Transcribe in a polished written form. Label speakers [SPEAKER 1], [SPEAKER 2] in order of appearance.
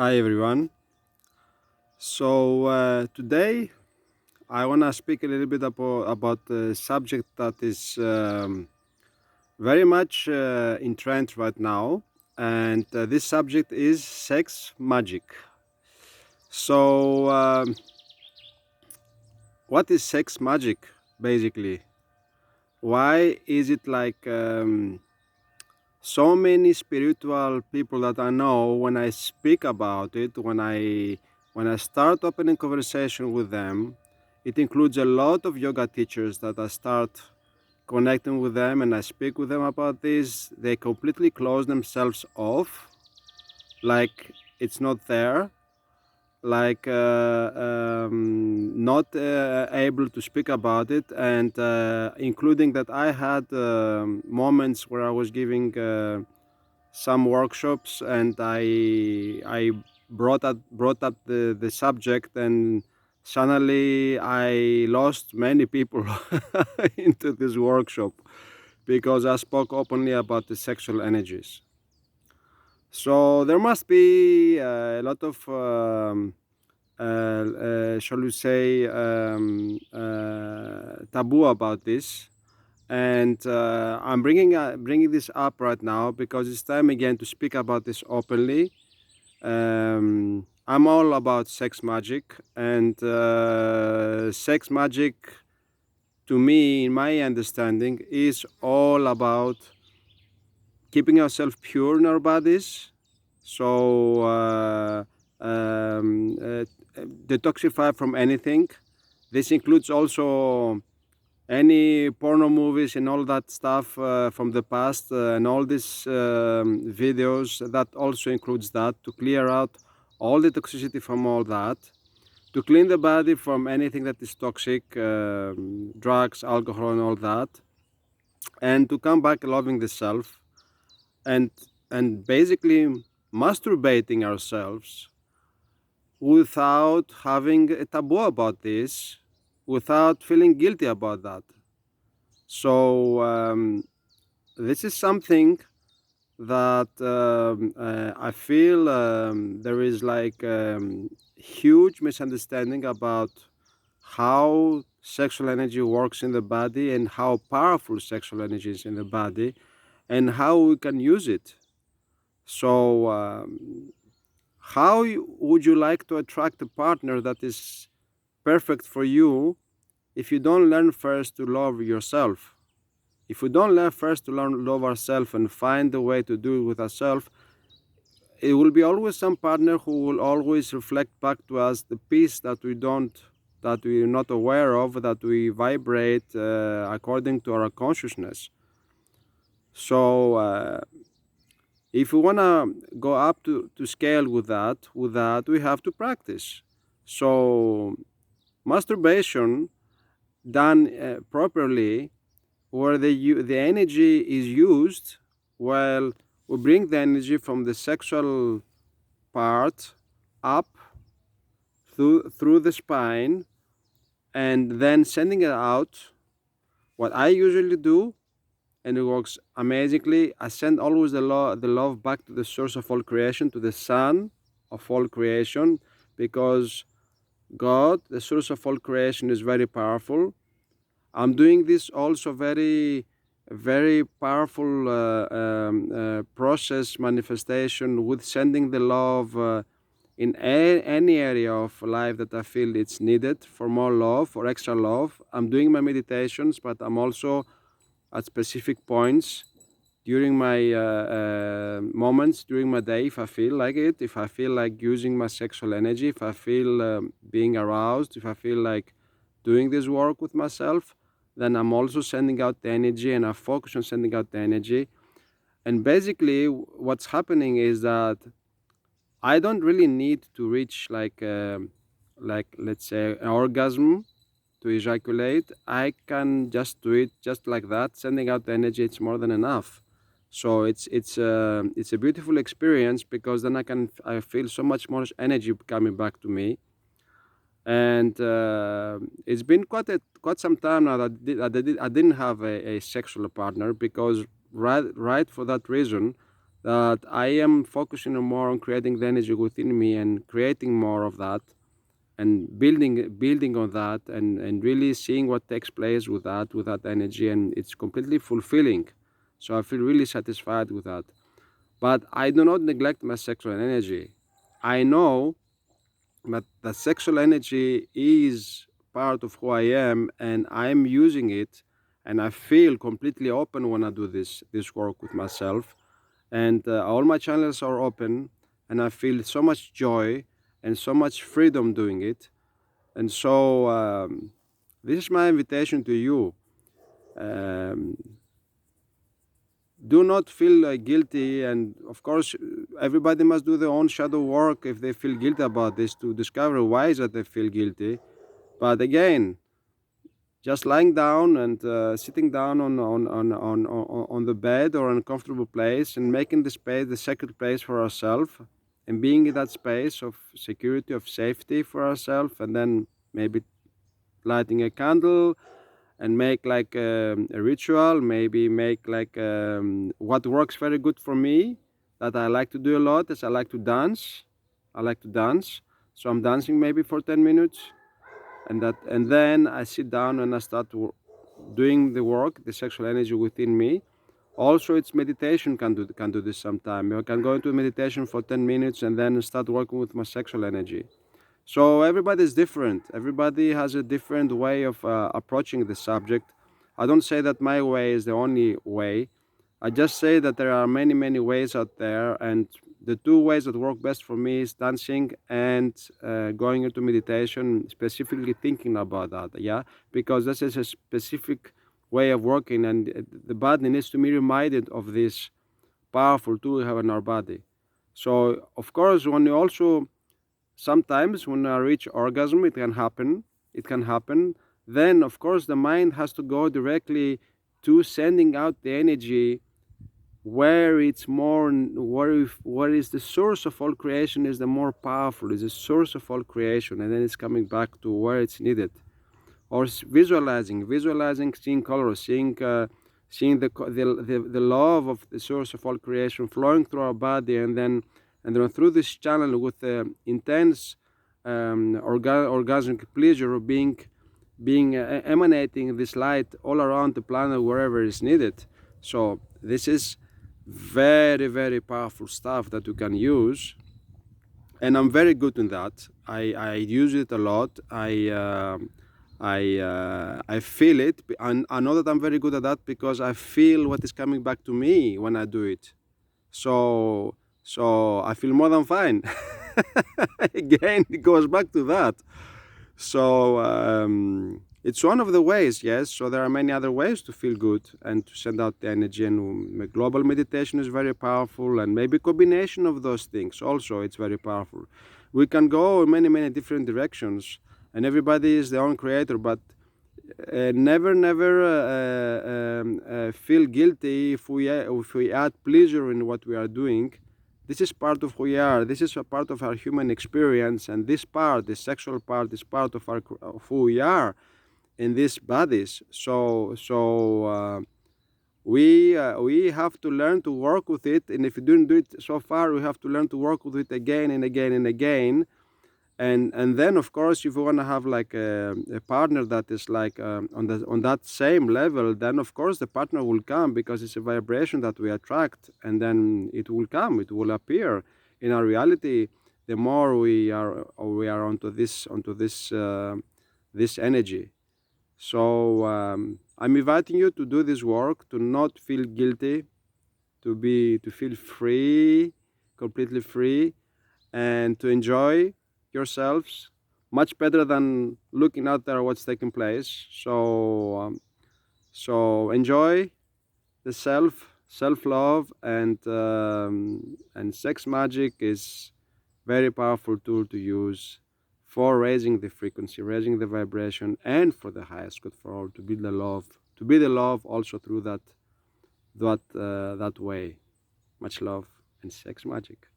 [SPEAKER 1] Hi everyone. Today I want to speak a little bit about a subject that is very much in trend right now, and this subject is sex magic. So, what is sex magic basically? Why is it like so many spiritual people that I know when I speak about it, when I start opening conversation with them, it includes a lot of yoga teachers that I start connecting with them and I speak with them about this. They completely close themselves off, like it's not there, like not able to speak about it, and including that I had moments where I was giving some workshops and I brought up the subject, and suddenly I lost many people into this workshop because I spoke openly about the sexual energies. So there must be a lot of shall we say taboo about this, and I'm bringing this up right now because it's time again to speak about this openly. I'm all about sex magic, and sex magic, to me, in my understanding, is all about keeping ourselves pure in our bodies. So detoxify from anything. This includes also any porno movies and all that stuff from the past, and all these videos. That also includes that, to clear out all the toxicity from all that, to clean the body from anything that is toxic, drugs, alcohol, and all that, and to come back loving the self, and basically masturbating ourselves without having a taboo about this, without feeling guilty about that. So this is something that I feel there is like huge misunderstanding about how sexual energy works in the body and how powerful sexual energy is in the body and how we can use it. So, would you like to attract a partner that is perfect for you if you don't learn first to love yourself? If we don't learn first to learn love ourselves and find a way to do it with ourselves, it will be always some partner who will always reflect back to us the peace that we're not aware of, that we vibrate according to our consciousness. So if we want to go up to scale with that we have to practice. So masturbation done properly, where the energy is used, well, we bring the energy from the sexual part up through the spine and then sending it out. What I usually do, and it works amazingly, I send always the love back to the source of all creation, to the sun of all creation, because God, the source of all creation, is very powerful. I'm doing this also very powerful process manifestation with sending the love in any area of life that I feel it's needed for more love or extra love. I'm doing my meditations, but I'm also at specific points during my moments during my day, if I feel like it, if I feel like using my sexual energy, if I feel being aroused, if I feel like doing this work with myself, then I'm also sending out the energy and I focus on sending out the energy. And basically, what's happening is that I don't really need to reach like let's say an orgasm to ejaculate. I can just do it just like that, sending out the energy. It's more than enough. So it's a beautiful experience because then I feel so much more energy coming back to me, and it's been quite some time now I didn't have a sexual partner, because right for that reason, that I am focusing more on creating the energy within me and creating more of that, and building on that, and really seeing what takes place with that energy, and it's completely fulfilling. So I feel really satisfied with that. But I do not neglect my sexual energy. I know that the sexual energy is part of who I am, and I'm using it, and I feel completely open when I do this work with myself, and all my channels are open, and I feel so much joy and so much freedom doing it. And so this is my invitation to you. Um, do not feel guilty, and of course everybody must do their own shadow work if they feel guilty about this, to discover why is that they feel guilty. But again, just lying down and sitting down on the bed or in a comfortable place, and making the space the sacred place for ourselves, and being in that space of security, of safety for ourselves, and then maybe lighting a candle, and make like a ritual, maybe make like what works very good for me, that I like to do a lot, is I like to dance. I like to dance, so I'm dancing maybe for 10 minutes, and then I sit down and I start doing the work, the sexual energy within me. Also, it's meditation can do this sometime. I can go into meditation for 10 minutes and then start working with my sexual energy. So everybody is different. Everybody has a different way of approaching the subject. I don't say that my way is the only way. I just say that there are many, many ways out there, and the two ways that work best for me is dancing and going into meditation, specifically thinking about that. Yeah, because this is a specific way of working, and the body needs to be reminded of this powerful tool we have in our body. So, of course, when you also sometimes when I reach orgasm, it can happen. It can happen. Then, of course, the mind has to go directly to sending out the energy where it's more, where is the source of all creation, is the more powerful, is the source of all creation, and then it's coming back to where it's needed. Or visualizing, seeing colors, seeing the love of the source of all creation flowing through our body, and then through this channel with the intense orgasmic pleasure of being emanating this light all around the planet wherever it's needed. So this is very, very powerful stuff that you can use, and I'm very good in that. I use it a lot. I feel it, and I know that I'm very good at that because I feel what is coming back to me when I do it. So I feel more than fine. Again, it goes back to that. So it's one of the ways, yes. So there are many other ways to feel good and to send out the energy. And global meditation is very powerful, and maybe combination of those things also it's very powerful. We can go in many, many different directions, and everybody is their own creator. But never feel guilty if we add pleasure in what we are doing. This is part of who we are. This is a part of our human experience, and this part, the sexual part, is part of who we are in these bodies. So we have to learn to work with it, and if you didn't do it so far, we have to learn to work with it again and again and again. And then, of course, if you want to have like a partner that is like on that same level, then of course the partner will come, because it's a vibration that we attract, and then it will come, it will appear in our reality. The more we are onto this energy. So I'm inviting you to do this work, to not feel guilty, to feel free, completely free, and to enjoy yourselves much better than looking out there what's taking place. So enjoy the self love, and sex magic is very powerful tool to use for raising the frequency, raising the vibration, and for the highest good for all, to be the love also through that way. Much love and sex magic.